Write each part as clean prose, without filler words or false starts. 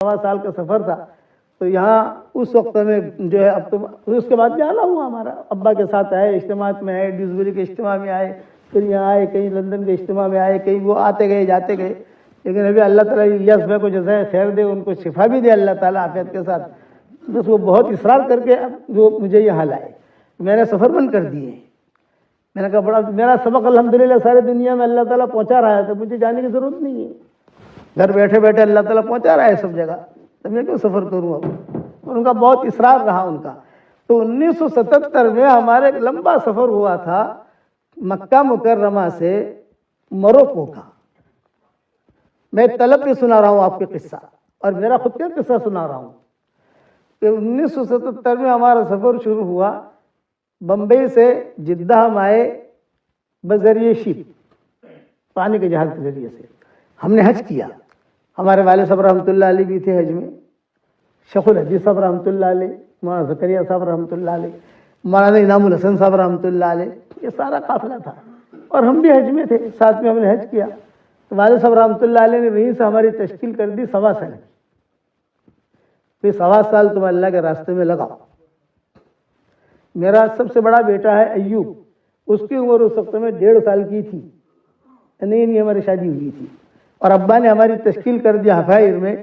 سوا سال کا سفر تھا، تو یہاں اس وقت میں جو ہے اب تو اس کے بعد میں آنا ہوا ہمارا، ابا کے ساتھ آئے، اجتماعات میں آئے، ڈیوزبری کے اجتماع میں آئے، پھر یہاں آئے، کہیں لندن کے اجتماع میں آئے، کہیں وہ آتے گئے جاتے گئے، لیکن ابھی اللہ تعالیٰ الیاس بھائی کو جزائے خیر دے، ان کو شفا بھی دے اللہ تعالیٰ عافیت کے ساتھ، بس وہ بہت اصرار کر کے جو مجھے یہاں لائے، میں نے سفر بند کر دیے۔ میں نے کہا بڑا میرا سبق الحمدللہ ساری دنیا میں اللہ تعالیٰ پہنچا رہا ہے، تو مجھے جانے کی ضرورت نہیں ہے، گھر بیٹھے بیٹھے اللہ تعالیٰ پہنچا رہا ہے سب جگہ، تو میں کیوں سفر کروں اب؟ ان کا بہت اصرار رہا ان کا۔ تو 1977 میں ہمارا ایک لمبا سفر ہوا تھا مکہ مکرمہ سے موروکو کا۔ میں طلب بھی سنا رہا ہوں آپ کے قصہ، اور میرا خود کا قصہ سنا رہا ہوں کہ 1977 میں ہمارا سفر شروع ہوا، بمبئی سے جدہ ہم آئے بذریعہ شپ، پانی کے جہاز کے ذریعے سے ہم نے حج کیا۔ ہمارے والد صاحب رحمۃ اللہ علیہ بھی تھے حج میں، شیخ الحدیث صاحب رحمۃ اللہ علیہ، مولانا زکریا صاحب رحمۃ اللہ علیہ، مولانا انعام الحسن صاحب رحمۃ اللہ علیہ، یہ سارا قافلہ تھا، اور ہم بھی حج میں تھے، ساتھ میں ہم نے حج کیا۔ تو والد صاحب رحمۃ اللہ علیہ نے وہیں سے ہماری تشکیل کر دی 1.25 سال کی، پھر 1.25 سال تم اللہ کے راستے میں لگاؤ۔ میرا سب سے بڑا بیٹا ہے ایوب، اس کی عمر اس وقت میں 1.5 سال کی تھی، نہیں ہماری شادی ہوئی تھی، اور ابا نے ہماری تشکیل کر دیا حفائر میں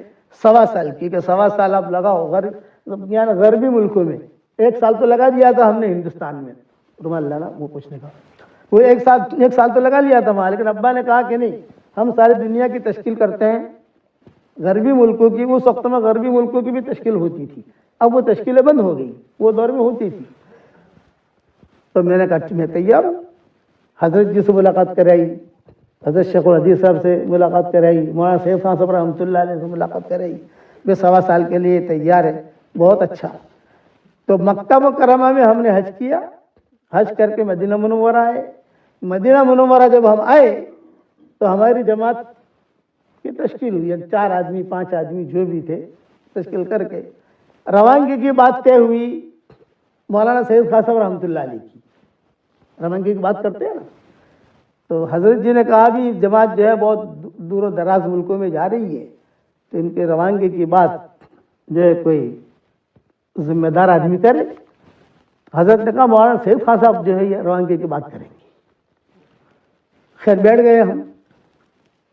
1.25 سال کی، کہ 1.25 سال آپ لگاؤ غربی ملکوں میں۔ 1 سال تو لگا دیا تھا ہم نے ہندوستان میں، رومال لانا وہ پوچھنے کا، وہ 1 سال تو لگا لیا تھا وہاں، لیکن ابا نے کہا کہ نہیں، ہم ساری دنیا کی تشکیل کرتے ہیں، غربی ملکوں کی، اس وقت میں غربی ملکوں کی بھی تشکیل ہوتی تھی، اب وہ تشکیلیں بند ہو گئی، وہ دور میں ہوتی تھی۔ تو میں نے کہا میں تیار ہوں، حضرت جی سے ملاقات کرائی، حضرت شیخ الحدیث صاحب سے ملاقات کرائی، مولانا سید خان صاحب رحمۃ اللہ علیہ سے ملاقات کرائی، میں 1.25 سال کے لیے تیار ہے، بہت اچھا۔ تو مکہ مکرمہ میں ہم نے حج کیا، حج کر کے مدینہ منورہ آئے۔ مدینہ منورہ جب ہم آئے تو ہماری جماعت کی تشکیل ہوئی، 4 آدمی 5 آدمی جو بھی تھے تشکیل کر کے روانگی کی بات طے ہوئی مولانا سید خان صاحب رحمۃ اللہ علیہ کی، روانگی کی بات کرتے ہیں نا، تو حضرت جی نے کہا بھی جماعت جو ہے بہت دور و دراز ملکوں میں جا رہی ہے، تو ان کے روانگی کی بات جو ہے کوئی ذمہ دار آدمی کرے۔ حضرت نے کہا مولانا سید خان صاحب جو ہے یہ روانگی کی بات کریں گے۔ خیر بیٹھ گئے ہم،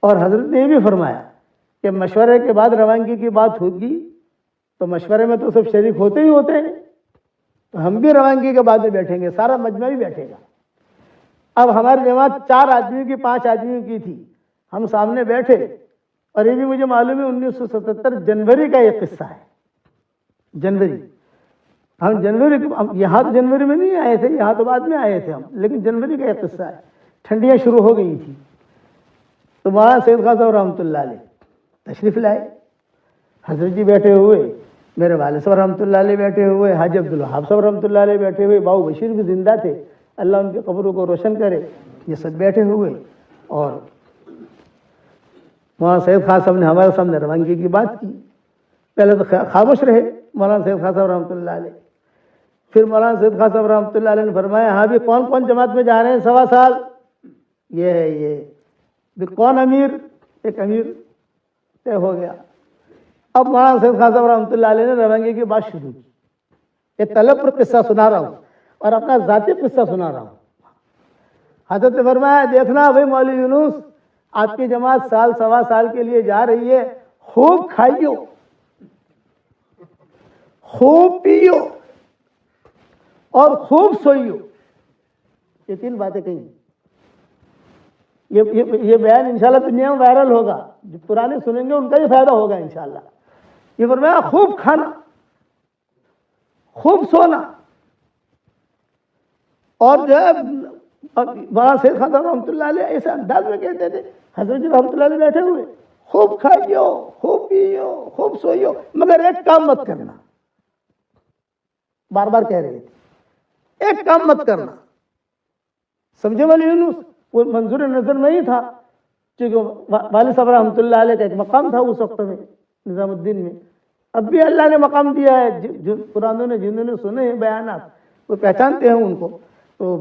اور حضرت نے یہ بھی فرمایا کہ مشورے کے بعد روانگی کی بات ہوگی، تو مشورے میں تو سب شریک ہوتے ہی ہوتے ہیں، تو ہم بھی روانگی کے بعد میں بیٹھیں گے، سارا مجمع بھی بیٹھے گا۔ اب ہماری جماعت 4 آدمیوں کی 5 آدمیوں کی تھی، ہم سامنے بیٹھے، اور یہ بھی مجھے معلوم ہے 1977 جنوری کا یہ قصہ ہے، جنوری، ہم جنوری یہاں تو جنوری میں نہیں آئے تھے، یہاں تو بعد میں آئے تھے ہم، لیکن جنوری کا یہ قصہ ہے، ٹھنڈیاں شروع ہو گئی تھی۔ تو مولانا سید خان صاحب رحمۃ اللہ علیہ تشریف لائے، حضرت جی بیٹھے ہوئے، میرے والد صاحب رحمۃ اللہ علیہ بیٹھے ہوئے، حاجی عبدالوہاب صاحب رحمۃ اللہ علیہ بیٹھے ہوئے، باؤ بشیر بھی زندہ تھے، اللہ ان کے قبروں کو روشن کرے، یہ سب بیٹھے ہوئے، اور مولانا سید خان صاحب نے ہمارے سامنے روانگی کی بات کی۔ پہلے تو خاموش رہے مولانا سید خان صاحب رحمۃ اللہ علیہ، پھر مولانا سید خان صاحب رحمۃ اللہ علیہ نے فرمایا ہاں بھی کون کون جماعت میں جا رہے ہیں 1.25 سال؟ یہ ہے یہ بھی کون امیر؟ ایک امیر طے ہو گیا۔ اب مولانا سید خان صاحب رحمۃ اللہ علیہ نے روانگی کی بات شروع کی، یہ طلب پر قصہ سنا رہا ہوں اور اپنا ذاتی قصہ سنا رہا ہوں۔ حضرت نے فرمایا دیکھنا بھائی مولوی یونس، آپ کی جماعت 1.25 سال کے لیے جا رہی ہے، خوب کھائیو، خوب پیو اور خوب سوئیو، یہ 3 باتیں کہیں۔ یہ بیان انشاءاللہ دنیا میں وائرل ہوگا، جو پرانے سنیں گے ان کا یہ فائدہ ہوگا انشاءاللہ۔ یہ فرمایا خوب کھانا، خوب سونا، اور جو ہے مولانا سید خان صاحب رحمۃ اللہ علیہ ایسے انداز میں کہتے تھے، حضرت جی رحمۃ اللہ علیہ بیٹھے ہوئے، خوب کھائیو، خوب پیو، خوب سوئیو، مگر ایک کام مت کرنا، بار بار کہہ رہے تھے ایک کام مت کرنا۔ سمجھے مولوی یونس؟ وہ منظور نظر نہیں تھا، کیونکہ والد صاحب رحمۃ اللہ علیہ کا ایک مقام تھا اس وقت میں نظام الدین میں، اب بھی اللہ نے مقام دیا ہے، جو قرآنوں نے جنہوں نے سنے ہیں بیانات وہ پہچانتے ہیں ان کو۔ تو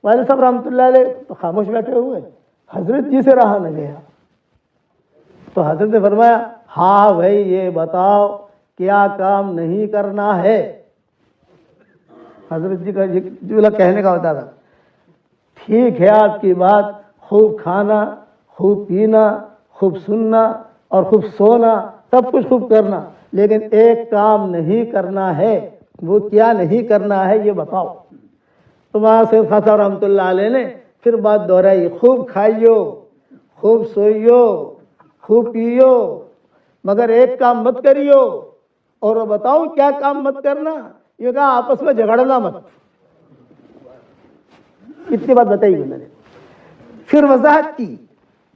والد صاحب رحمۃ اللہ علیہ تو خاموش بیٹھے ہوئے، حضرت جی سے رہا نہ گیا، تو حضرت نے فرمایا ہاں بھائی یہ بتاؤ کیا کام نہیں کرنا ہے. حضرت جی کا جملہ کہنے کا ہوتا تھا ٹھیک ہے آپ کی بات، خوب کھانا، خوب پینا، خوب سننا اور خوب سونا، سب کچھ خوب کرنا، لیکن ایک کام نہیں کرنا ہے. وہ کیا نہیں کرنا ہے یہ بتاؤ. تو وہاں سے خطا رحمۃ اللہ علیہ نے پھر بات دہرائی، خوب کھائیو، خوب سوئیو، خوب پیو، مگر ایک کام مت کریو. اور وہ بتاؤ کیا کام مت کرنا؟ یہ کہا آپس میں جھگڑنا مت. اتنی بات بتائی میں نے. پھر وضاحت کی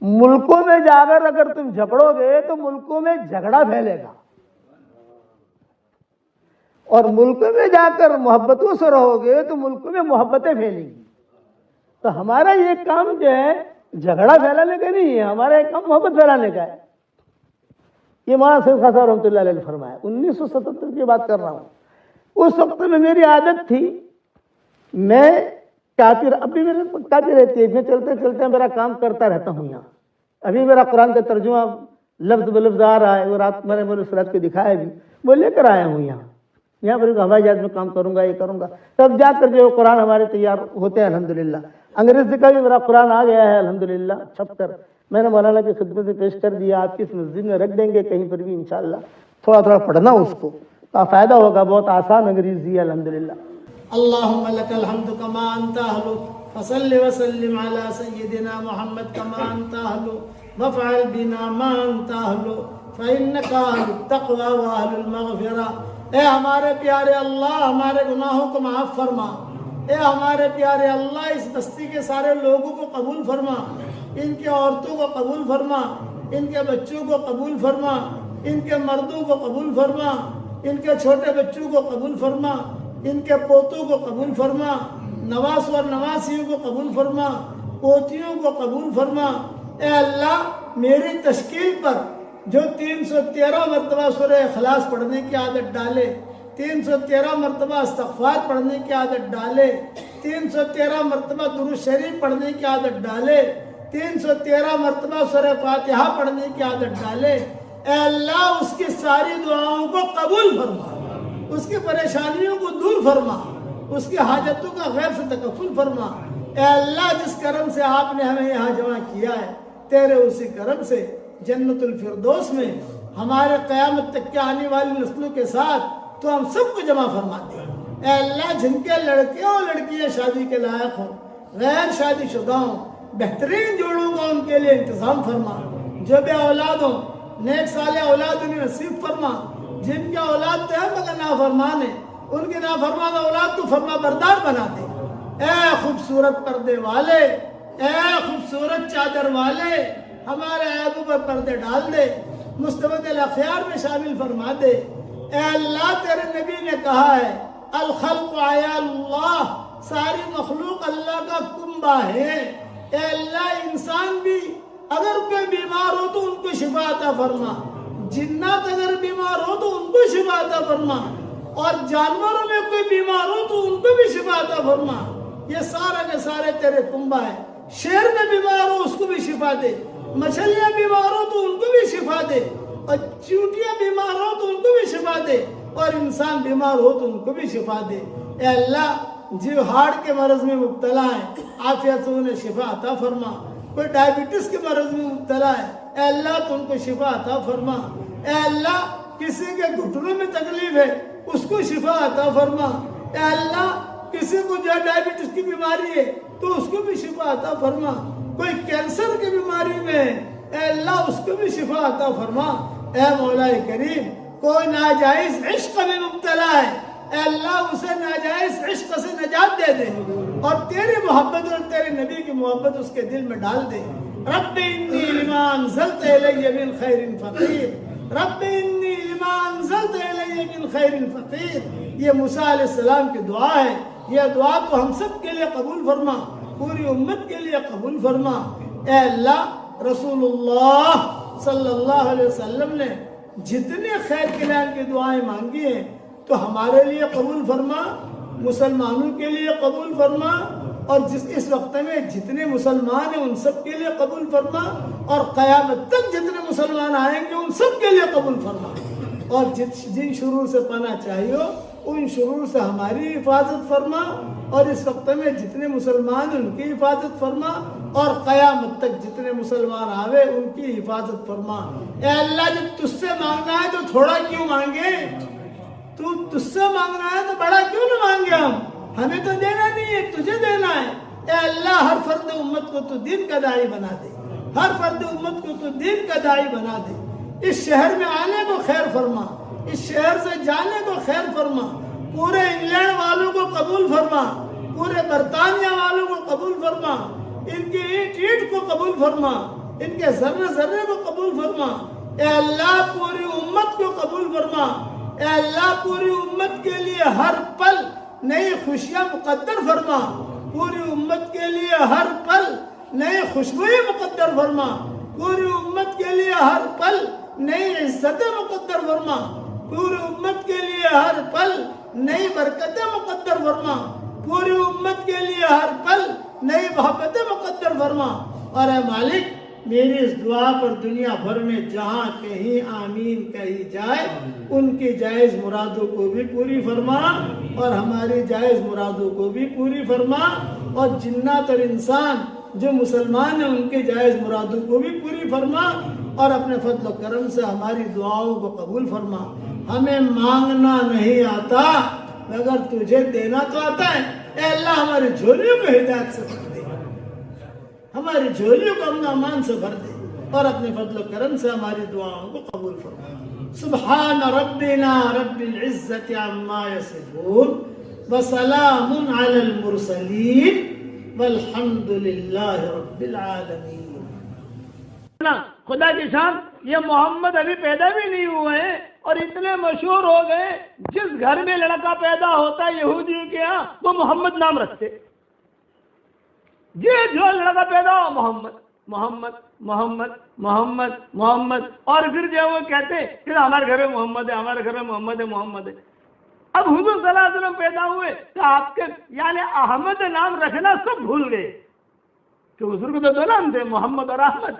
ملکوں میں جا کر اگر تم جھگڑو گے تو ملکوں میں جھگڑا پھیلے گا، اور ملک میں جا کر محبتوں سے رہو گے تو ملک میں محبتیں پھیلیں گی. تو ہمارا یہ کام جو ہے جھگڑا پھیلانے کا نہیں ہے، ہمارا یہ کام محبت پھیلانے کا ہے. یہ مولانا سید خاص رحمۃ اللہ علیہ نے فرمایا. 1977 کی بات کر رہا ہوں. اس وقت میں میری عادت تھی، میں ابھی میرے کاپی رہتی ہے، میں چلتے چلتے میرا کام کرتا رہتا ہوں. یہاں ابھی میرا قرآن کا ترجمہ لفظ بلفظ آ رہا ہے، وہ رات میں نے سرات کو دکھایا بھی، وہ لے کر آیا ہوں. یہاں پر ہوائی جہاز میں کام کروں گا، یہ کروں گا، تب جا کر جو قرآن ہمارے تیار ہوتے ہیں الحمدللہ. انگریزی کا بھی میرا قرآن آ گیا ہے الحمدللہ چھپ کر. میں نے مولانا کی خدمت سے پیش کر دیا، آپ کی اس مسجد میں رکھ دیں گے کہیں پر بھی انشاءاللہ. تھوڑا تھوڑا پڑھنا اس کو تو فائدہ ہوگا. بہت آسان انگریزی ہے الحمدللہ. اللہم لک الحمد کما انت اہل فصل وسلم علی سیدنا محمد کما انت اہل وفعل بنا ما انت اہل فانک اہل التقوی واہل المغفرہ. اے ہمارے پیارے اللہ، ہمارے گناہوں کو معاف فرما. اے ہمارے پیارے اللہ، اس بستی کے سارے لوگوں کو قبول فرما، ان کے عورتوں کو قبول فرما، ان کے بچوں کو قبول فرما، ان کے مردوں کو قبول فرما، ان کے چھوٹے بچوں کو قبول فرما، ان کے پوتوں کو قبول فرما، نواس اور نواسیوں کو قبول فرما، پوتیوں کو قبول فرما. اے اللہ، میری تشکیل پر جو 313 مرتبہ سورہ اخلاص پڑھنے کی عادت ڈالے، 313 مرتبہ استغفار پڑھنے کی عادت ڈالے، 313 مرتبہ درود شریف پڑھنے کی عادت ڈالے، 313 مرتبہ سورہ فاتحہ پڑھنے کی عادت ڈالے. اے اللہ، اس کی ساری دعاؤں کو قبول فرما، اس کی پریشانیوں کو دور فرما، اس کی حاجتوں کا غیب سے تکفل فرما. اے اللہ، جس کرم سے آپ نے ہمیں یہاں جمع کیا ہے، تیرے اسی کرم سے جنت الفردوس میں ہمارے قیامت تک کے آنے والی نسلوں کے ساتھ تو ہم سب کو جمع فرما دے. اے اللہ، جن کے لڑکے اور لڑکیاں شادی کے لائق ہوں، غیر شادی شدہ ہوں، بہترین جوڑوں کا ان کے لیے انتظام فرما. جو بے اولاد ہوں، نیک صالح اولاد انہیں نصیب فرما. جن کے اولاد تو ہے مگر نافرمان ہے، ان کے نافرمان اولاد کو فرما بردار بنا دے. اے خوبصورت پردے والے، اے خوبصورت چادر والے، ہمارے عیبوں پر پردے ڈال دے، مستبد الاخیار میں شامل فرما دے. اے اللہ، تیرے نبی نے کہا ہے الخلق عیال اللہ، ساری مخلوق اللہ کا کنبہ ہے. اے اللہ، انسان بھی اگر کوئی بیمار ہو تو ان کو شفا عطا فرما، جنات اگر بیمار ہو تو ان کو شفا عطا فرما، اور جانوروں میں کوئی بیمار ہو تو ان کو بھی شفا عطا فرما. یہ سارے کے سارے تیرے کنبہ ہے. شیر میں بیمار ہو اس کو بھی شفا دے، مچھلیاں بیمار ہو تو ان کو بھی شفا دے، اور چیونٹیاں بیمار ہو تو ان کو بھی شفا دے، اور انسان بیمار ہو تو ان کو بھی شفا دے. اے اللہ، جو ہارٹ کے مرض میں مبتلا ہے عافیت سے انہیں شفا عطا فرما. کوئی ڈائبٹیز کے مرض میں مبتلا ہے، اے اللہ تو ان کو شفا عطا فرما. اے اللہ، کسی کے گھٹنوں میں تکلیف ہے اس کو شفا عطا فرما. اے اللہ، کسی کو جو ڈائبٹیز کی بیماری ہے تو اس کو بھی شفا عطا فرما. کوئی کینسر کی بیماری میں ہے، اے اللہ اس کو بھی شفا عطا فرما. اے مولا کریم، کوئی ناجائز عشق میں مبتلا ہے، اے اللہ اسے ناجائز عشق سے نجات دے دے، اور تیری محبت اور تیرے نبی کی محبت اس کے دل میں ڈال دے. رب انی لما انزلت الی من خیر فقیر، رب انی لما انزلت الی من خیر فقیر. یہ موسیٰ علیہ السلام کی دعا ہے. یہ دعا تو ہم سب کے لیے قبول فرما، پوری امت کے لیے قبول فرما. اے اللہ، رسول اللہ صلی اللہ علیہ وسلم نے جتنے خیر کلام کی دعائیں مانگی ہیں تو ہمارے لیے قبول فرما، مسلمانوں کے لیے قبول فرما، اور اس وقت میں جتنے مسلمان ہیں ان سب کے لیے قبول فرما، اور قیامت تک جتنے مسلمان آئیں گے ان سب کے لیے قبول فرما، اور جن شرور سے پناہ چاہیے ان شرور سے ہماری حفاظت فرما، اور اس وقت میں جتنے مسلمان ہیں ان کی حفاظت فرما، اور قیامت تک جتنے مسلمان آوے ان کی حفاظت فرما۔ اے اللہ، جب تجھ سے مانگنا ہے تو تھوڑا کیوں مانگے؟ تو تجھ سے مانگنا ہے تو بڑا کیوں نہ مانگے؟ ہمیں تو دینا نہیں ہے، تجھے دینا ہے۔ اے اللہ، ہر فرد امت کو تو دین کا داعی بنا دے، ہر فرد امت کو تو دین کا داعی بنا دے۔ اس شہر میں آنے کو خیر فرما، اس شہر سے جانے کو خیر فرما، پورے انگلینڈ والوں کو قبول فرما، پورے برطانیہ والوں کو قبول فرما، ان کی اینٹ اینٹ کو قبول فرما، ان کے ذرے ذرے کو قبول فرما۔ اے اللہ، پوری امت کو قبول فرما۔ اے اللہ، پوری امت کے لیے ہر پل نئی خوشیاں مقدر فرما، پوری امت کے لیے ہر پل نئی خوشبوئی مقدر فرما، پوری امت کے لیے ہر پل نئی عزتیں مقدر فرما، پوری امت کے لیے ہر پل نئی برکتیں مقدر فرما، پوری امت کے لیے ہر پل نئی محبتیں مقدر فرما۔ اور اے مالک، میری اس دعا پر دنیا بھر میں جہاں کہیں آمین کہی جائے ان کی جائز مرادوں کو بھی پوری فرما، اور ہماری جائز مرادوں کو بھی پوری فرما، اور جنات اور انسان جو مسلمان ہیں ان کے جائز مرادوں کو بھی پوری فرما، اور اپنے فضل و کرم سے ہماری دعاؤں کو قبول فرما۔ ہمیں مانگنا نہیں آتا مگر تجھے دینا تو آتا ہے۔ اے اللہ، ہماری جھولیوں کو ہدایت سے بھر دے، ہماری جھولیوں کو امن و امان سے بھر دے، اور اپنے فضل و کرم سے ہماری دعاؤں کو قبول فرما۔ سبحان ربنا رب العزت عما یصفون وسلام علی المرسلین والحمد للہ رب العالمین۔ خدا کی شان، یہ محمد ابھی پیدا بھی نہیں ہوئے ہیں اور اتنے مشہور ہو گئے، جس گھر میں لڑکا پیدا ہوتا ہے یہودیوں کے ہاں وہ محمد نام رکھتے، جو لڑکا پیدا ہو محمد محمد محمد محمد محمد، اور پھر جو وہ کہتے کہ ہمارے گھر میں محمد ہے، ہمارے گھر میں محمد ہے محمد ہے۔ اب حضور صلی اللہ علیہ وسلم پیدا ہوئے تو آپ کے یعنی احمد نام رکھنا سب بھول گئے، کہ حضور کو تو دو نام تھے، محمد اور احمد،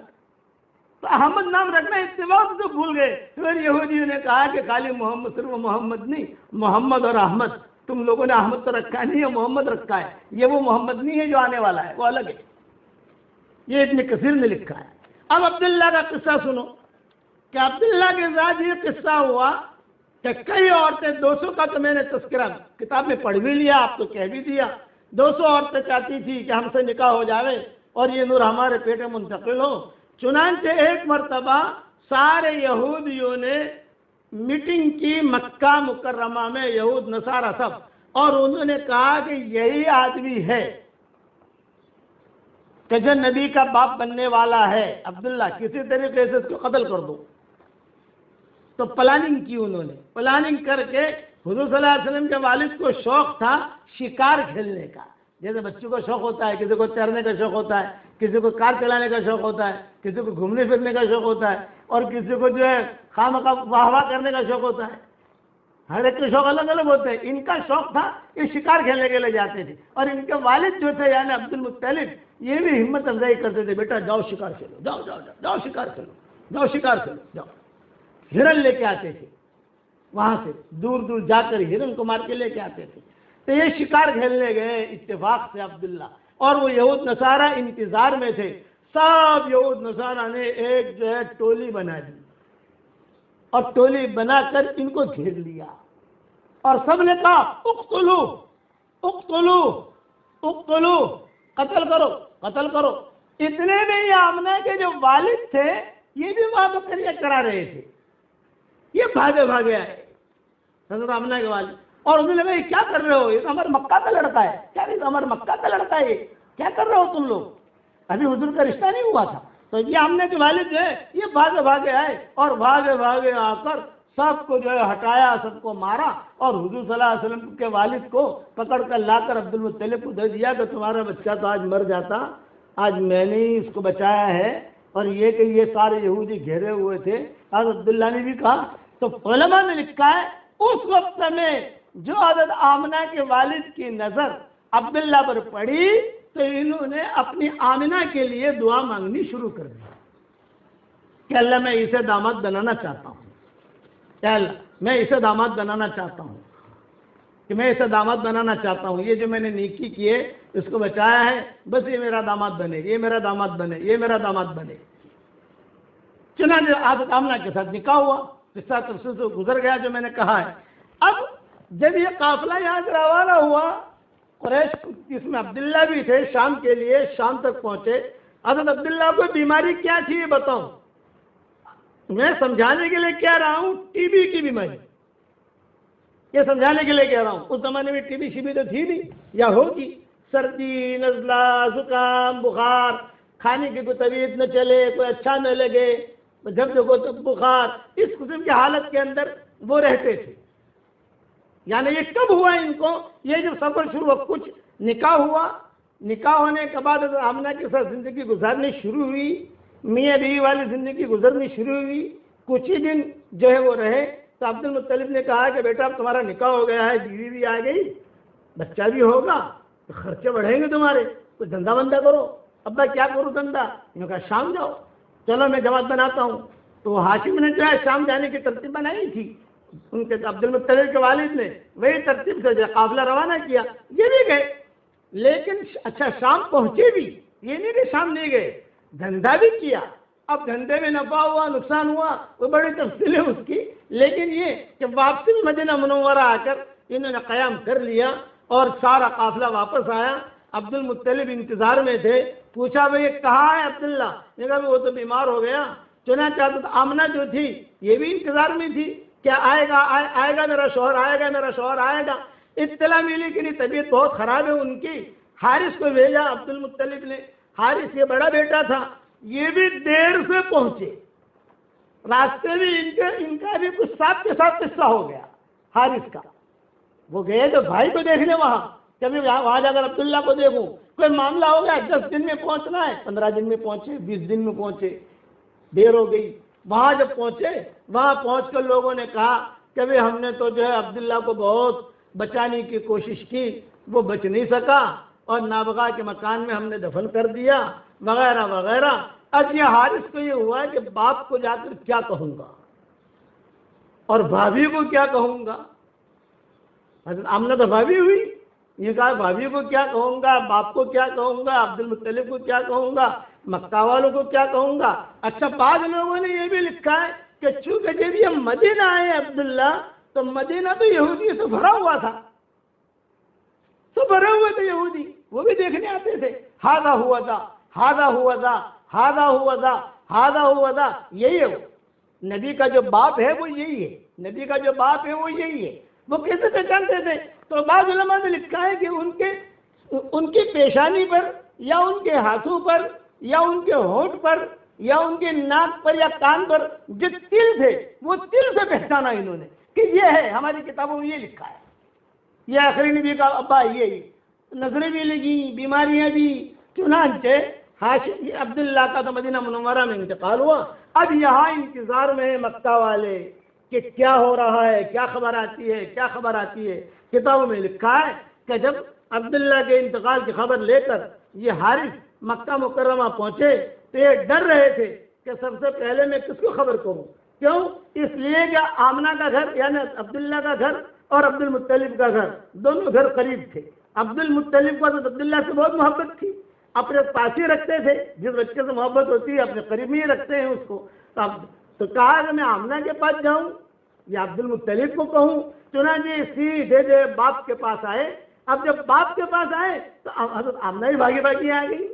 تو احمد نام رکھنا اتفاق سے بھول گئے۔ پھر یہودیوں نے کہا کہ خالی محمد، صرف محمد نہیں، محمد اور احمد، تم لوگوں نے احمد تو رکھا نہیں ہے، محمد رکھا ہے، یہ وہ محمد نہیں ہے جو آنے والا ہے، وہ الگ ہے۔ یہ ابن کثیر نے لکھا ہے۔ اب عبداللہ کا قصہ سنو کہ عبداللہ کے ساتھ یہ قصہ ہوا کہ کئی عورتیں، 200 کا تو میں نے تذکرہ کتاب میں پڑھ بھی لیا، آپ تو کہہ بھی دیا، 200 عورتیں چاہتی تھی کہ ہم سے نکاح ہو جاوے اور یہ نور ہمارے پیٹ میں منتقل ہو۔ چنانچہ ایک مرتبہ سارے یہودیوں نے میٹنگ کی مکہ مکرمہ میں، یہود نصارہ سب، اور انہوں نے کہا کہ یہی آدمی ہے کہ جو نبی کا باپ بننے والا ہے، عبداللہ، کسی طریقے سے اس کو قتل کر دو۔ تو پلاننگ کی انہوں نے، پلاننگ کر کے حضور صلی اللہ علیہ وسلم کے والد کو شوق تھا شکار کھیلنے کا، جیسے بچوں کو شوق ہوتا ہے، کسی کو تیرنے کا شوق ہوتا ہے، کسی کو کار چلانے کا شوق ہوتا ہے، کسی کو گھومنے پھرنے کا شوق ہوتا ہے، اور کسی کو جو ہے خواہ واہ واہ کرنے کا شوق ہوتا ہے۔ ہر ایک کے شوق الگ الگ ہوتے ہیں۔ ان کا شوق تھا کہ شکار کھیلنے کے لیے جاتے تھے، اور ان کے والد جو تھے یعنی عبد المطلب، یہ بھی ہمت افزائی کرتے تھے، بیٹا جاؤ شکار کھیلو، جاؤ جاؤ جاؤ جاؤ شکار کھیلو، جاؤ شکار کھیلو، جاؤ۔ ہرن لے کے آتے تھے، وہاں سے دور دور جا کر ہرن کو مار کے لے کے آتے تھے۔ تو یہ شکار کھیلنے گئے اتفاق سے عبداللہ، اور وہ یہود نصارہ انتظار میں تھے۔ سب یہود نصارہ نے ایک جو ہے ٹولی بنا دی، اور ٹولی بنا کر ان کو گھیر لیا، اور سب نے کہا اقتلو اقتلو اقتلو، قتل کرو قتل کرو۔ اتنے میں یہ آمنہ کے جو والد تھے یہ بھی وہاں بکریاں کرا رہے تھے، یہ بھاگے بھاگے آئے حضرت آمنہ کے والد، اور انہوں نے کہا یہ کیا کر رہے ہو، یہ تو ہمارے مکہ کا لڑکا ہے، کیا نہیں ہمارے مکہ کا لڑکا ہے، یہ کیا کر رہے ہو تم لوگ، ابھی حضور کا رشتہ نہیں ہوا تھا۔ تو یہ آمنہ کے والد جو ہے یہ بھاگے بھاگے آئے، اور بھاگے بھاگے آ کر سب کو جو ہے ہٹایا، سب کو مارا، اور حضور صلی اللہ علیہ وسلم کے والد کو پکڑ کر لا کر عبد المطلب کو دے دیا کہ تمہارا بچہ تو آج مر جاتا، آج میں نے ہی اس کو بچایا ہے۔ اور یہ کہ یہ سارے یہودی گھیرے ہوئے تھے، آج عبداللہ نے بھی کہا۔ تو علماء نے لکھا ہے اس وقت میں جو حضرت آمنہ کے والد کی نظر عبداللہ پر پڑی تو انہوں نے اپنی آمنہ کے لیے دعا مانگنی شروع کر دی کہ اللہ میں اسے داماد بنانا چاہتا ہوں، یا اللہ میں اسے داماد بنانا چاہتا ہوں، کہ میں اسے داماد بنانا چاہتا ہوں، یہ جو میں نے نیکی کی ہے اس کو بچایا ہے، بس یہ میرا داماد بنے، یہ میرا داماد بنے، یہ میرا داماد بنے۔ چنانچہ حضرت آمنہ کے ساتھ نکاح ہوا، قصہ تفصیل سے گزر گیا جو میں نے کہا ہے۔ اب جب یہ قافلہ یہاں سے روانہ ہوا، قریش اس میں عبداللہ بھی تھے، شام کے لیے شام تک پہنچے۔ حضرت عبداللہ کو بیماری کیا تھی یہ بتاؤں، میں سمجھانے کے لیے کہہ رہا ہوں، ٹی بی کی بیماری، یہ سمجھانے کے لیے کہہ رہا ہوں۔ اس زمانے میں ٹی بی شبی تو تھی نہیں یا ہوگی، سردی، نزلہ، زکام، بخار، کھانے کی کوئی طبیعت نہ چلے، کوئی اچھا نہ لگے، جب دیکھو تو بخار، اس قسم کی حالت کے اندر وہ رہتے تھے۔ یعنی یہ کب ہوا ان کو، یہ جب سفر شروع ہوا، کچھ نکاح ہوا، نکاح ہونے کے بعد آمنہ کے ساتھ زندگی گزارنی شروع ہوئی، میاں بیوی والی زندگی گزرنی شروع ہوئی، کچھ ہی دن جو ہے وہ رہے تو عبد المطلب نے کہا کہ بیٹا اب تمہارا نکاح ہو گیا ہے، بیوی بھی آ گئی، بچہ بھی ہوگا، تو خرچے بڑھیں گے تمہارے، تو دھندا بندہ کرو۔ ابا کیا کرو دھندا؟ انہوں نے کہا شام جاؤ، چلو میں جماعت بناتا ہوں۔ تو ہاشم نے جو ہے شام جانے کی ترتیب بنائی تھی، ان کے عبد المطلب کے والد نے وہی ترتیب سے جو قافلہ روانہ کیا، یہ بھی گئے، لیکن اچھا شام پہنچے بھی، یہ نہیں کہ شام نہیں گئے، دھندا بھی کیا۔ اب دھندے میں نفع ہوا، نقصان ہوا، وہ بڑی تفصیل ہے اس کی، لیکن یہ کہ واپسی مدینہ منورہ آ کر انہوں نے قیام کر لیا اور سارا قافلہ واپس آیا۔ عبد المطلب انتظار میں تھے، پوچھا بھئی کہاں ہے عبداللہ؟ نے کہا وہ تو بیمار ہو گیا۔ چنانچہ حضرت آمنہ جو تھی یہ بھی انتظار میں تھی، کیا آئے گا میرا شوہر، آئے گا میرا شوہر، آئے گا۔ اطلاع ملی کہ نہیں طبیعت بہت خراب ہے ان کی۔ حارث کو بھیجا عبد المطلب نے، حارث یہ بڑا بیٹا تھا، یہ بھی دیر سے پہنچے، راستے میں ان کا بھی کچھ ساتھ کے ساتھ قصہ ہو گیا حارث کا۔ وہ گئے تو بھائی کو دیکھنے وہاں، کبھی وہاں جا کر عبداللہ کو دیکھوں، کوئی معاملہ ہو گیا، 10 دن میں پہنچنا ہے، 15 دن میں پہنچے، 20 دن میں پہنچے، دیر ہو گئی۔ وہاں جب پہنچے، وہاں پہنچ کر لوگوں نے کہا کہ بھئی ہم نے تو جو ہے عبداللہ کو بہت بچانے کی کوشش کی، وہ بچ نہیں سکا اور نابغہ کے مکان میں ہم نے دفن کر دیا وغیرہ وغیرہ۔ اب یہ حارث کو یہ ہوا ہے کہ باپ کو جا کر کیا کہوں گا اور بھابھی کو کیا کہوں گا۔ حضرت آمنہ تو بھابھی ہوئی، یہ کہا بھابھی کو کیا کہوں گا، باپ کو کیا کہوں گا، عبد المطلب کو کیا کہوں گا، مکہ والوں کو کیا کہوں گا۔ اچھا بعض لوگوں نے یہ بھی لکھا ہے کہ چونکہ جب یہ مدینہ آئے عبداللہ تو مدینہ تو یہودی سے بھرا ہوا تھا، تو بھرے ہوئے تھے یہودی، وہ بھی دیکھنے آتے تھے، ہاذا ہوا تھا، ہاذا ہوا تھا، ہاذا ہوا تھا، ہاذا ہوا تھا، یہی ہے وہ نبی کا جو باپ ہے وہ یہی ہے، نبی کا جو باپ ہے وہ یہی ہے۔ وہ کیسے پہچانتے تھے؟ تو بعض علماء نے لکھا ہے کہ ان کی پیشانی پر یا ان کے ہاتھوں پر یا ان کے ہونٹ پر یا ان کے ناک پر یا کان پر جو تل تھے وہ تل سے پہچانا انہوں نے کہ یہ ہے، ہماری کتابوں میں یہ لکھا ہے، یہ آخری نبی کا ابا یہ نظریں بھی لگی، بیماریاں بھی۔ چنانچہ عبداللہ کا تو مدینہ منورہ میں انتقال ہوا۔ اب یہاں انتظار میں ہے مکہ والے کہ کیا ہو رہا ہے، کیا خبر آتی ہے، کیا خبر آتی ہے۔ کتابوں میں لکھا ہے کہ جب عبداللہ کے انتقال کی خبر لے کر یہ حارث مکہ مکرمہ پہنچے تو یہ ڈر رہے تھے کہ سب سے پہلے میں کس کو خبر کروں۔ کیوں؟ اس لیے کہ آمنہ کا گھر یعنی عبداللہ کا گھر اور عبد المطلب کا گھر دونوں گھر قریب تھے۔ عبد المطلب کو حضرت عبداللہ سے بہت محبت تھی، اپنے پاس ہی رکھتے تھے، جس بچے سے محبت ہوتی ہے اپنے قریب میں ہی رکھتے ہیں اس کو۔ تو کہا کہ میں آمنہ کے پاس جاؤں یا عبد المطلب کو کہوں۔ چنانچہ سیدھے باپ کے پاس آئے۔ اب جب باپ کے پاس آئے تو حضرت آمنہ ہی بھاگی بھاگی آ گئی،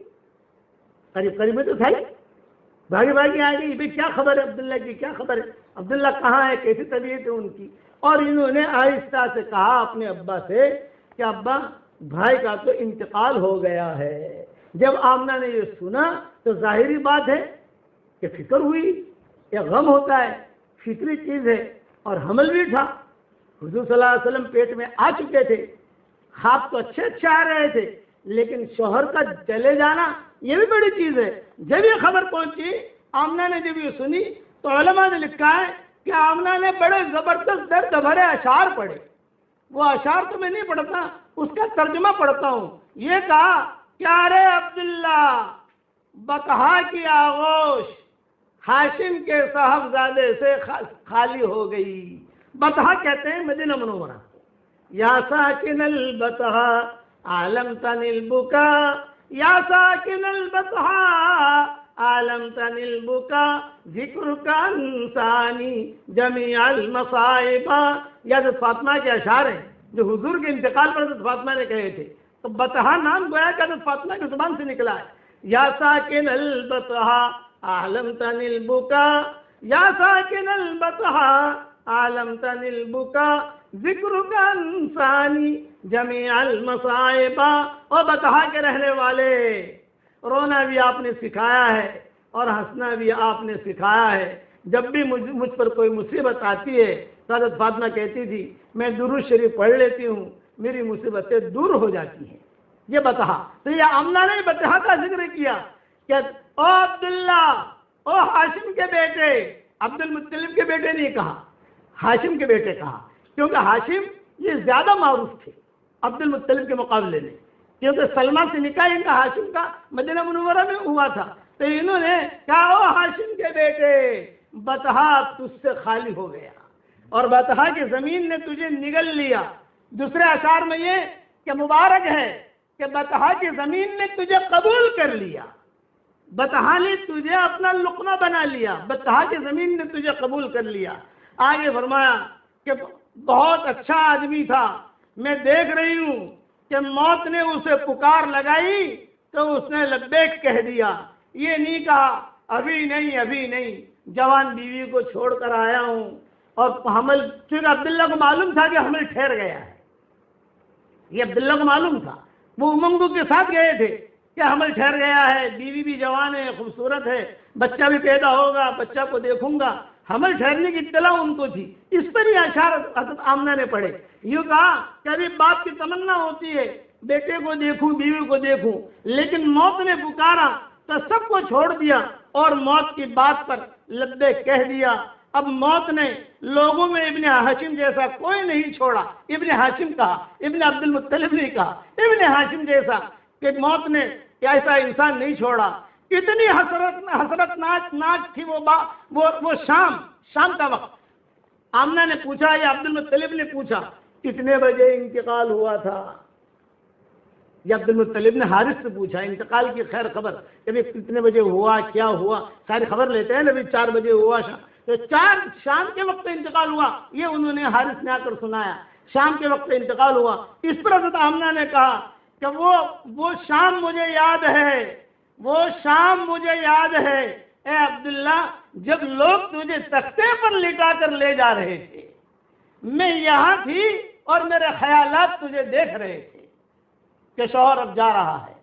قریب قریب میں تو تھا ہی، بھاگی بھاگی آ گئی، بھائی کیا خبر ہے عبداللہ کی، کیا خبر ہے، عبداللہ کہاں ہے، کیسی طبیعت ہے ان کی۔ اور انہوں نے آہستہ سے کہا اپنے ابا سے کہ ابا بھائی کا تو انتقال ہو گیا ہے۔ جب آمنہ نے یہ سنا تو ظاہری بات ہے کہ فکر ہوئی، یہ غم ہوتا ہے، فطری چیز ہے، اور حمل بھی تھا۔ حضور صلی اللہ علیہ وسلم پیٹ میں آ چکے تھے، خواب تو اچھے اچھے آ رہے تھے، لیکن شوہر کا چلے جانا یہ بھی بڑی چیز ہے۔ جب یہ خبر پہنچی، آمنہ نے جب یہ سنی تو علماء نے لکھا ہے کہ آمنہ نے بڑے زبردست درد بھرے اشعار پڑھے۔ وہ اشعار تو میں نہیں پڑھتا، اس کا ترجمہ پڑھتا ہوں۔ یہ کہا کیا رے عبداللہ بطحا کی آغوش ہاشم کے صاحبزادے سے خالی ہو گئی. بطحا کہتے ہیں مدینہ منورہ. یا ساکن البطحا علمتن البکا یا ساکن البطحا علمتن البکا ذکر کا انسانی جمیع المصائب. یہ حضرت فاطمہ کے اشعار ہیں جو حضور کے انتقال پر حضرت فاطمہ نے کہے تھے. تو بطحا نام گویا کہ حضرت فاطمہ کی زبان سے نکلا ہے. یا ساکن البطحا علمتن البکا یا ساکن البطحا علمتن البکا ذکر کا انسانی جمیع المصائب. اور بطحا کے رہنے والے رونا بھی آپ نے سکھایا ہے اور ہنسنا بھی آپ نے سکھایا ہے. جب بھی مجھ پر کوئی مصیبت آتی ہے تو حضرت فاطمہ کہتی تھی میں درود شریف پڑھ لیتی ہوں, میری مصیبتیں دور ہو جاتی ہیں. یہ بطحا. تو یہ آمنہ نے بطحا کا ذکر کیا کہ او عبداللہ, او ہاشم کے بیٹے. عبد المطلب کے بیٹے نہیں کہا, ہاشم کے بیٹے کہا, کیونکہ ہاشم یہ زیادہ معروف تھے عبد المطلب کے مقابلے میں, کیونکہ سلمہ سے نکاح ان کا ہاشم کا مدینہ منورہ میں ہوا تھا. تو انہوں نے کہا او ہاشم کے بیٹے بطحا تجھ سے خالی ہو گیا اور بطحا کی زمین نے تجھے نگل لیا. دوسرے اشعار میں یہ کہ مبارک ہے کہ بطحا کی زمین نے تجھے قبول کر لیا, بطحا نے تجھے اپنا لقمہ بنا لیا, بطحا کی زمین نے تجھے قبول کر لیا. آگے فرمایا کہ بہت اچھا آدمی تھا, میں دیکھ رہی ہوں کہ موت نے اسے پکار لگائی تو اس نے لبیک کہہ دیا. یہ نہیں کہا ابھی نہیں, جوان بیوی کو چھوڑ کر آیا ہوں اور حمل, چونکہ عبداللہ کو معلوم تھا کہ حمل ٹھہر گیا ہے. یہ عبداللہ کو معلوم تھا, وہ امنگوں کے ساتھ گئے تھے کہ حمل ٹھہر گیا ہے, بیوی بھی جوان ہے, خوبصورت ہے, بچہ بھی پیدا ہوگا, بچہ کو دیکھوں گا. حمل ٹھہرنے کی اطلاع ان کو تھی. اس پر یہ اشعار حضرت آمنہ نے پڑھے. یوں کہا کہ ابھی باپ کی تمنا ہوتی ہے بیٹے کو دیکھوں, بیوی کو دیکھوں, لیکن موت نے پکارا تو سب کو چھوڑ دیا اور موت کی بات پر لبیک کہہ دیا. اب موت نے لوگوں میں ابن ہاشم جیسا کوئی نہیں چھوڑا. ابن ہاشم کہا, ابن عبد المطلب نے کہا, ابن ہاشم جیسا کہ موت نے ایسا انسان نہیں چھوڑا. اتنی حسرت ناک تھی وہ شام کا وقت. آمنہ نے پوچھا یا عبد المطلب نے پوچھا کتنے بجے انتقال ہوا تھا؟ یہ عبد المطلب نے حارث سے پوچھا انتقال کی خیر خبر, کہ کتنے بجے ہوا, کیا ہوا, ساری خبر لیتے ہیں نبی. 4 بجے ہوا تو 4 شام کے وقت انتقال ہوا. یہ انہوں نے حارث نے آ کر سنایا, شام کے وقت انتقال ہوا. اس پر حضرت آمنہ نے کہا کہ وہ شام مجھے یاد ہے, وہ شام مجھے یاد ہے اے عبداللہ, جب لوگ تجھے تختے پر لٹا کر لے جا رہے تھے, میں یہاں تھی اور میرے خیالات تجھے دیکھ رہے تھے کہ شوہر اب جا رہا ہے,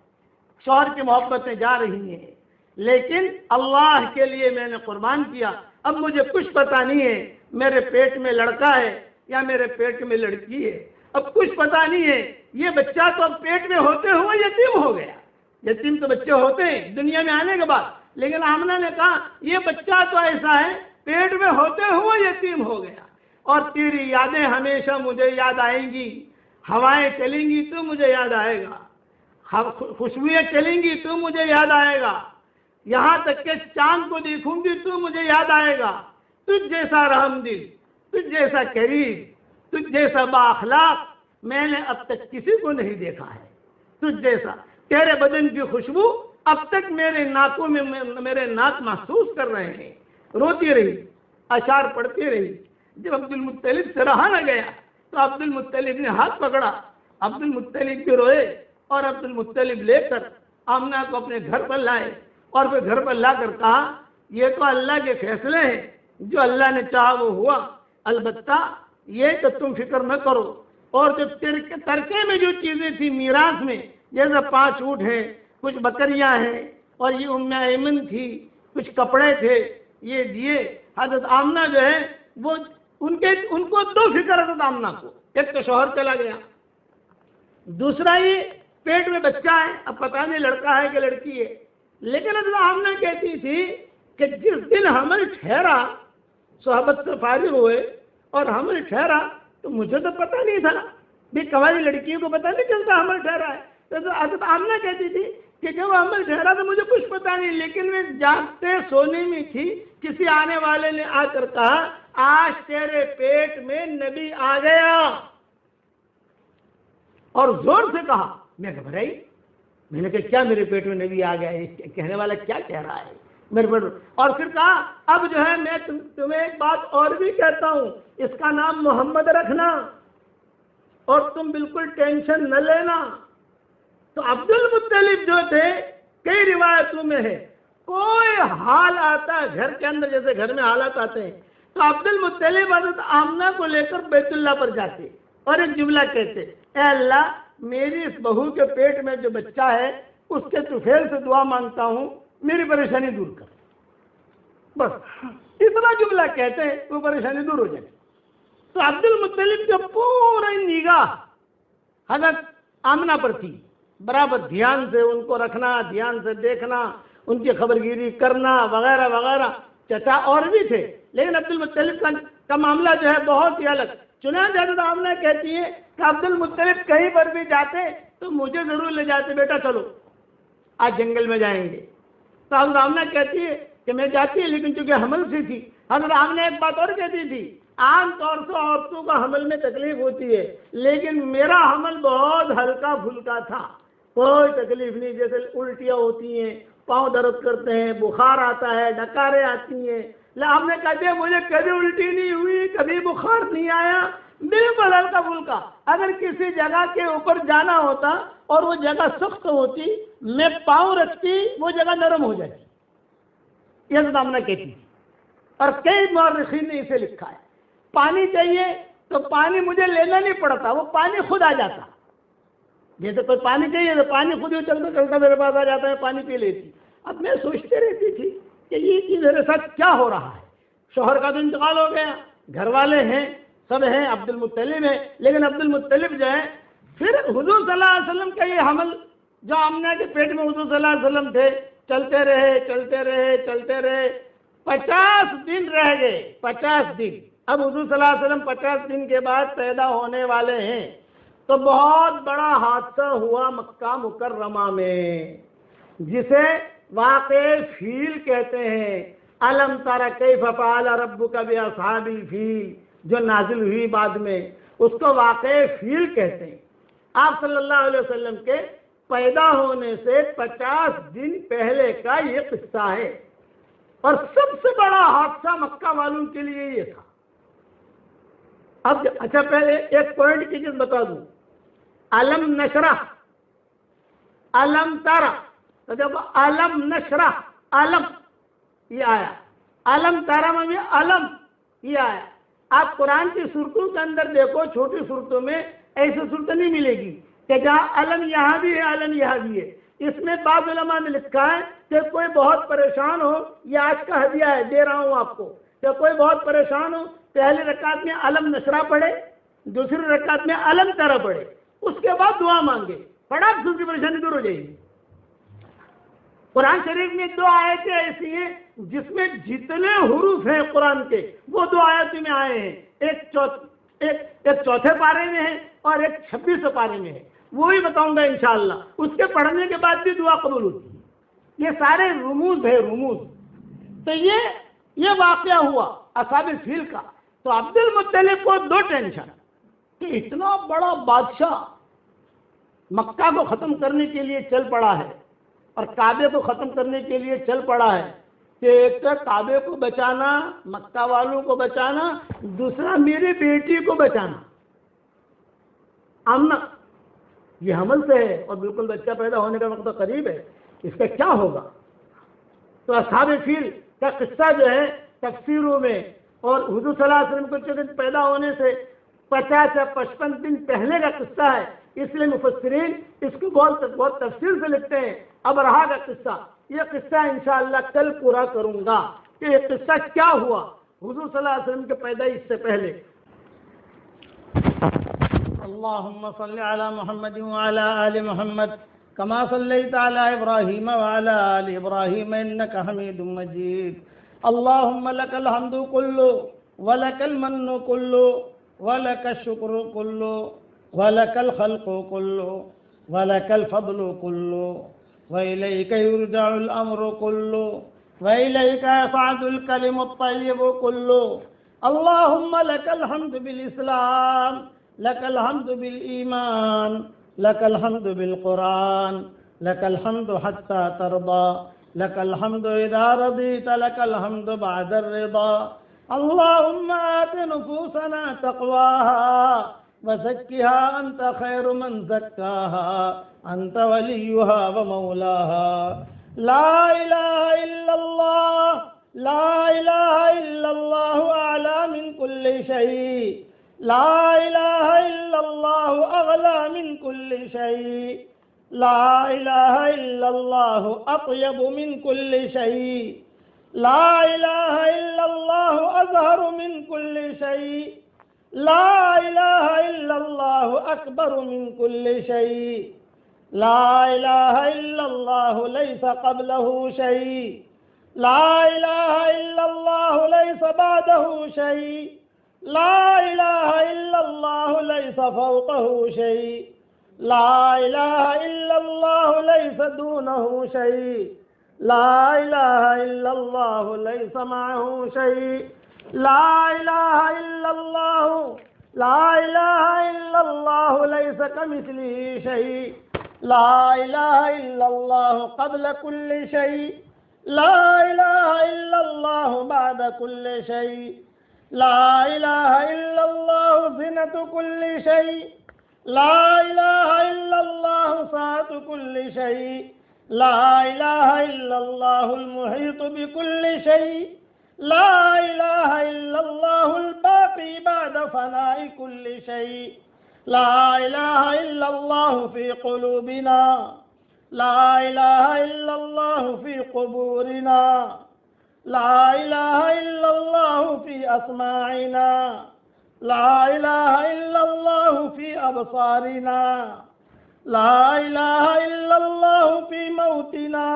شوہر کی محبتیں جا رہی ہیں, لیکن اللہ کے لیے میں نے قربان کیا. اب مجھے کچھ پتہ نہیں ہے میرے پیٹ میں لڑکا ہے یا میرے پیٹ میں لڑکی ہے, اب کچھ پتہ نہیں ہے. یہ بچہ تو اب پیٹ میں ہوتے ہوئے یتیم ہو گیا. یتیم تو بچے ہوتے ہیں دنیا میں آنے کے بعد, لیکن آمنہ نے کہا یہ بچہ تو ایسا ہے پیٹ میں ہوتے ہوئے یتیم ہو گیا, اور تیری یادیں ہمیشہ مجھے یاد آئیں گی. ہوائیں چلیں گی تو مجھے یاد آئے گا, خوشبوئیں چلیں گی تو مجھے یاد آئے گا, یہاں تک کہ چاند کو دیکھوں گی تو مجھے یاد آئے گا. تجھ جیسا رحم دل, تجھ جیسا کریم, تجھ جیسا بااخلاق میں نے اب تک کسی کو نہیں دیکھا ہے. تجھ جیسا, تیرے بدن کی خوشبو اب تک میرے ناکوں میں میرے ناک محسوس کر رہے ہیں. روتی رہی, اشعار پڑھتی رہی. جب عبد المطلب سے رہا نہ گیا تو عبد المطلب نے ہاتھ پکڑا, عبد المطلب بھی روئے, اور عبد المطلب لے کر آمنہ کو اپنے گھر پر لائے, اور پھر گھر پر لا کر کہا یہ تو اللہ کے فیصلے ہیں, جو اللہ نے چاہا وہ ہوا, البتہ یہ کہ تم فکر نہ کرو, اور جو ترکے میں جو چیزیں تھیں میراث میں, جیسے 5 اونٹ ہیں, کچھ بکریاں ہیں, اور یہ ام ایمن تھی, کچھ کپڑے تھے, یہ دیے. حضرت آمنہ جو ہے وہ ان کو 2 فکر حضرت آمنہ کو, ایک تو شوہر چلا گیا, دوسرا یہ پیٹ میں بچہ ہے, اب پتہ نہیں لڑکا ہے کہ لڑکی ہے. لیکن حضرت آمنہ کہتی تھی کہ جس دن حمل ٹھہرا, صحبت سے فارغ ہوئے اور حمل ٹھہرا, تو مجھے تو پتہ نہیں تھا بھی, کماری لڑکیوں کو پتہ نہیں چلتا حمل ٹھہرا ہے. تو حضرت آمنہ کہتی تھی کہ جب وہ عمل ٹھہرا تو مجھے کچھ پتا نہیں، لیکن میں جاگتے سونے میں تھی، کسی آنے والے نے آ کر کہا آج تیرے پیٹ میں نبی آ گیا، اور زور سے کہا۔ میں گھبرائی، میں نے کہا کیا میرے پیٹ میں نبی آ گیا ہے، کہنے والا کیا کہہ رہا ہے میرے پیٹ میں؟ اور پھر کہا اب جو ہے میں تمہیں ایک بات اور بھی کہتا ہوں، اس کا نام محمد رکھنا اور تم بالکل ٹینشن نہ لینا۔ تو عبد المطلب جو تھے، کئی روایتوں میں ہے کوئی حال آتا ہے گھر کے اندر، جیسے گھر میں حالات آتے ہیں، تو عبد المطلب حضرت آمنہ کو لے کر بیت اللہ پر جاتے اور ایک جملہ کہتے، اے اللہ میری اس بہو کے پیٹ میں جو بچہ ہے اس کے طفیل سے دعا مانگتا ہوں، میری پریشانی دور کر۔ بس اتنا جملہ کہتے ہیں وہ پریشانی دور ہو جائے۔ تو عبد المطلب جو پوری نگاہ حضرت آمنہ پر تھی، برابر دھیان سے ان کو رکھنا، دھیان سے دیکھنا، ان کی خبر گیری کرنا وغیرہ وغیرہ۔ چچا اور بھی تھے، لیکن عبد المطلب کا معاملہ جو ہے بہت ہی الگ۔ چنانچہ حضرت آمنہ کہتی ہے کہ عبد المطلب کہیں پر بھی جاتے تو مجھے ضرور لے جاتے، بیٹا چلو آج جنگل میں جائیں گے۔ تو حضرت آمنہ کہتی ہے کہ میں جاتی ہے، لیکن چونکہ حمل سی تھی۔ حضرت آمنہ ایک بات اور کہتی تھی، عام طور سے عورتوں کا حمل میں تکلیف ہوتی ہے، لیکن میرا حمل بہت ہلکا پھلکا تھا، کوئی تکلیف نہیں، جیسے الٹیاں ہوتی ہیں، پاؤں درد کرتے ہیں، بخار آتا ہے، ڈکاریں آتی ہیں۔ ہم نے کہتے ہیں مجھے کبھی الٹی نہیں ہوئی، کبھی بخار نہیں آیا، بالکل ہلکا پھلکا۔ اگر کسی جگہ کے اوپر جانا ہوتا اور وہ جگہ سخت ہوتی، میں پاؤں رکھتی وہ جگہ نرم ہو جاتی، یہ حضرت آمنہ کہتی۔ اور کئی مورخین نے اسے لکھا ہے، پانی چاہیے تو پانی مجھے لینا نہیں پڑتا، وہ پانی خود آ جاتا۔ جیسے کوئی پانی چاہیے تو پانی خود ہی چلتا چلتا میرے پاس آ جاتا ہے، پانی پی لیتی۔ اب میں سوچتے رہتی تھی کہ یہ چیز میرے ساتھ کیا ہو رہا ہے۔ شوہر کا تو انتقال ہو گیا، گھر والے ہیں، سب ہیں، عبد المطلب ہے، لیکن عبد المطلب جو ہے، پھر حضور صلی اللہ علیہ وسلم کا یہ حمل جو آمنہ کے پیٹ میں حضور صلی اللہ علیہ وسلم تھے، چلتے رہے چلتے رہے چلتے رہے، 50 دن رہ گئے، 50 دن۔ اب حضور صلی اللہ علیہ وسلم 50 دن کے بعد پیدا ہونے والے ہیں، تو بہت بڑا حادثہ ہوا مکہ مکرمہ میں، جسے واقع فیل کہتے ہیں۔ الم تر کیف فعل ربک باصحاب الفیل، جو نازل ہوئی بعد میں، اس کو واقع فیل کہتے ہیں۔ آپ صلی اللہ علیہ وسلم کے پیدا ہونے سے 50 دن پہلے کا یہ قصہ ہے، اور سب سے بڑا حادثہ مکہ والوں کے لیے یہ تھا۔ اب اچھا پہلے ایک پوائنٹ کی چیز بتا دوں، علم نشرح، علم تارا، تو دیکھو علم نشرح، علم یہ آیا، علم تارا میں بھی علم یہ آیا۔ آپ قرآن کی صورتوں کے اندر دیکھو، چھوٹی صورتوں میں ایسی صورت نہیں ملے گی کہ جہاں علم یہاں بھی ہے علم یہاں بھی ہے۔ اس میں بعض علماء نے لکھا ہے کہ کوئی بہت پریشان ہو، یہ آج کا ہدیہ ہے، دے رہا ہوں آپ کو، کہ کوئی بہت پریشان ہو، پہلی رکعت میں علم نشرح پڑھے، دوسری رکعت میں علم تارا پڑھے، اس کے بعد دعا مانگے، بڑا کی پریشانی دور ہو جائے گی۔ قرآن شریف میں 2 آیتیں ایسی ہیں جس میں جتنے حروف ہیں قرآن کے وہ 2 آیتیں میں آئے ہیں، ایک چوتھے پارے میں ہے اور ایک 26 پارے میں ہے، وہی بتاؤں گا انشاءاللہ۔ اس کے پڑھنے کے بعد بھی دعا قبول ہوتی ہے۔ یہ سارے رموز ہے، رموز۔ تو یہ واقعہ ہوا اصحاب الفیل کا۔ تو عبد المطلب کو 2 ٹینشن کہ اتنا بڑا بادشاہ مکہ کو ختم کرنے کے لیے چل پڑا ہے اور کعبے کو ختم کرنے کے لیے چل پڑا ہے، کہ ایک تو کعبے کو بچانا، مکہ والوں کو بچانا، دوسرا میری بیٹی کو بچانا۔ آمنہ یہ حمل سے ہے اور بالکل بچہ پیدا ہونے کا وقت قریب ہے، اس کا کیا ہوگا؟ تو اصحاب فیل کا قصہ جو ہے تفسیروں میں، اور حضور صلی اللہ علیہ وسلم کو چونکہ پیدا ہونے سے 50 یا 55 دن پہلے کا قصہ ہے، اس لیے مفسرین اس کو بہت تفصیل سے لکھتے ہیں۔ اب رہا کا قصہ، یہ قصہ انشاءاللہ کل پورا کروں گا کہ یہ قصہ کیا ہوا حضور صلی اللہ علیہ وسلم کے پیدائش سے پہلے۔ اللہم صلی علی محمد وعلی آل محمد کما صلیت علی ابراہیم وعلی آل ابراہیم انک حمید مجید۔ اللہم لک الحمد کلو ولک المن کلو ولک الشکر کلو ولک الخلق کلو ولك الفضل كله وإليك يرجع الأمر كله وإليك يصعد الكلم الطيب كله. اللهم لك الحمد بالإسلام، لك الحمد بالإيمان، لك الحمد بالقرآن، لك الحمد حتى ترضى، لك الحمد إذا رضيت، لك الحمد بعد الرضا. اللهم آت نفوسنا تقواها وزكها أنت خير من زكاها، أنت وليها ومولاها. لا إله إلا الله، لا إله إلا الله أعلى من كل شيء، لا إله إلا الله أغلى من كل شيء، لا إله إلا الله أطيب من كل شيء، لا إله إلا الله أزهر من كل شيء، لا إله إلا الله أكبر من كل شيء، لا إله إلا الله ليس قبله شيء، لا إله إلا الله ليس بعده شيء، لا إله إلا الله ليس فوقه شيء، لا إله إلا الله ليس دونه شيء، لا إله إلا الله ليس معه شيء، لا إله إلا الله، لا إله إلا الله ليس كمثله شيء، لا إله إلا الله قبل كل شيء، لا إله إلا الله بعد كل شيء، لا إله إلا الله زنة كل شيء، لا إله إلا الله سعة كل شيء، لا إله إلا الله المحيط بكل شيء، لا إله إلا الله الباقي بعد فناء كل شيء، لا إله إلا الله في قلوبنا، لا إله إلا الله في قبورنا، لا إله إلا الله في أسماعنا، لا إله إلا الله في أبصارنا، لا إله إلا الله في موتنا،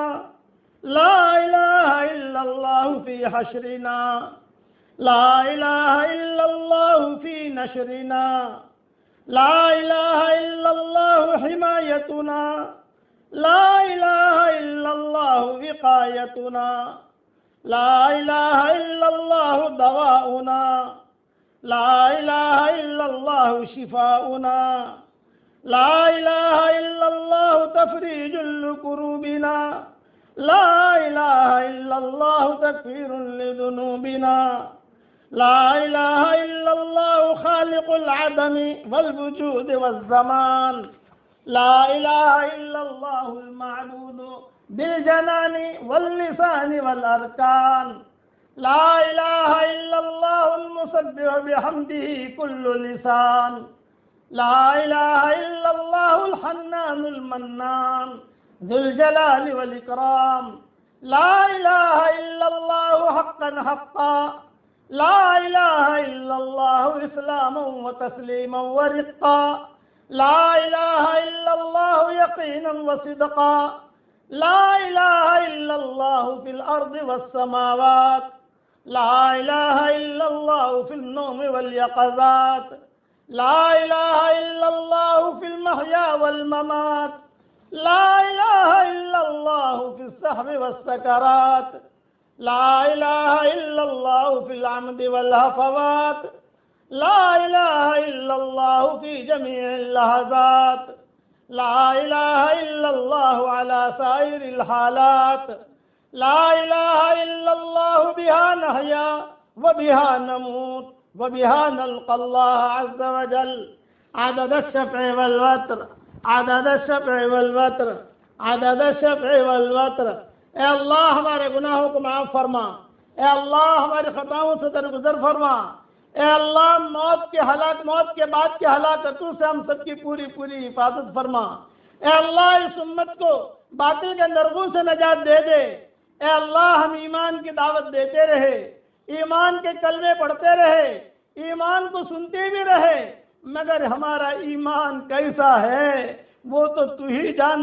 لا إله إلا الله في حشرنا، لا إله إلا الله في نشرنا، لا إله إلا الله حمايتنا، لا إله إلا الله وقايتنا، لا إله إلا الله دواؤنا، لا إله إلا الله شفاؤنا، لا إله إلا الله تفريج لكروبنا، لا إله إلا الله تكفير لذنوبنا، لا إله إلا الله خالق العدم والوجود والزمان، لا إله إلا الله المعبود بالجنان واللسان والأركان، لا إله إلا الله المسبح بحمده كل لسان، لا إله إلا الله الحنان المنان ذو الجلال والإكرام، لا إله إلا الله حقا حقا، لا إله إلا الله إسلاما وتسليما ورقا، لا إله إلا الله يقينا وصدقا، لا إله إلا الله في الأرض والسماوات، لا إله إلا الله في النوم واليقظات، لا إله إلا الله في المحيا والممات، لا إله إلا الله في السحر والسكرات، لا إله إلا الله في العمد والهفوات، لا إله إلا الله في جميع اللحظات، لا إله إلا الله على سائر الحالات، لا إله إلا الله بها نحيا وبها نموت وبها نلقى الله عز وجل. عدد الشفع والوتر، عدد الشفع والوتر، عدد الشفع والوتر. اے اللہ ہمارے گناہوں کو معاف فرما، اے اللہ ہماری خطاؤں سے درگزر فرما، اے اللہ موت کے بعد کے ہلاکتوں سے ہم سب کی پوری پوری حفاظت فرما. اے اللہ اس امت کو باطل کے نرغوں سے نجات دے دے. اے اللہ ہم ایمان کی دعوت دیتے رہے، ایمان کے کلمے پڑھتے رہے، ایمان کو سنتے بھی رہے، مگر ہمارا ایمان کیسا ہے وہ تو ہی جان